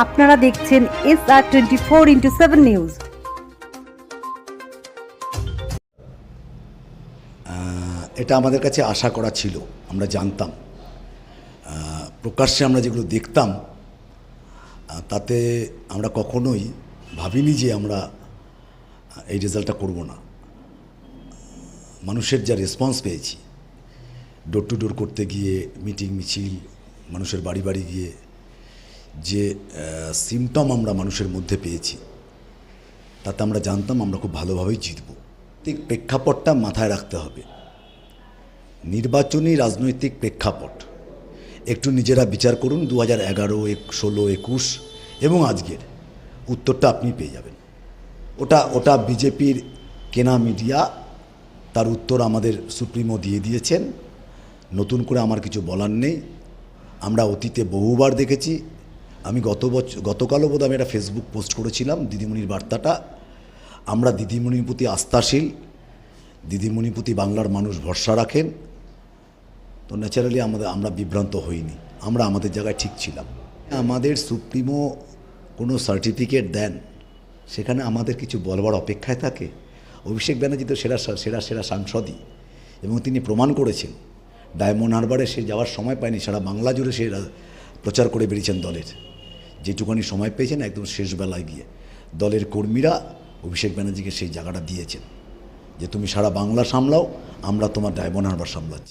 আপনারা দেখছেন SR24x7 news. এটা আমাদের কাছে আশা করা ছিল, আমরা জানতাম। প্রকাশ্যে আমরা যেগুলো দেখতাম তাতে আমরা কখনোই ভাবিনি যে আমরা এই রেজাল্টটা করব না। মানুষের যা রেসপন্স পেয়েছি, ডোর টু ডোর করতে গিয়ে, মিটিং মিছিল, মানুষের বাড়ি বাড়ি গিয়ে যে সিমটম আমরা মানুষের মধ্যে পেয়েছি, তাতে আমরা জানতাম আমরা খুব ভালোভাবেই জিতব। ঠিক প্রেক্ষাপটটা মাথায় রাখতে হবে। নির্বাচনী রাজনৈতিক প্রেক্ষাপট একটু নিজেরা বিচার করুন। 2011, 16, 21 এবং আজকের উত্তরটা আপনি পেয়ে যাবেন। ওটা বিজেপির কেনা মিডিয়া, তার উত্তর আমাদের সুপ্রিমো দিয়ে দিয়েছেন। নতুন করে আমার কিছু বলার নেই। আমরা অতীতে বহুবার দেখেছি। আমি গতকালও বোধহয় আমি একটা ফেসবুক পোস্ট করেছিলাম দিদিমণির বার্তাটা। আমরা দিদিমণির প্রতি আস্থাশীল, দিদিমণির প্রতি বাংলার মানুষ ভরসা রাখেন। তো ন্যাচারালি আমরা বিভ্রান্ত হইনি, আমরা আমাদের জায়গায় ঠিক ছিলাম। আমাদের সুপ্রিমো কোনো সার্টিফিকেট দেন, সেখানে আমাদের কিছু বলবার অপেক্ষায় থাকে। অভিষেক ব্যানার্জি তো সেরা সাংসদই, এবং তিনি প্রমাণ করেছেন। ডায়মন্ড হারবারে সে যাওয়ার সময় পায়নি, সারা বাংলা জুড়ে সে প্রচার করে বেরিয়েছেন দলের। যেটুখানি সময় পেয়েছেন একদম শেষ বেলায় গিয়ে দলের কর্মীরা অভিষেক ব্যানার্জিকে সেই জায়গাটা দিয়েছেন যে তুমি সারা বাংলা সামলাও, আমরা তোমার ডায়মন্ড হারবার সামলাচ্ছি।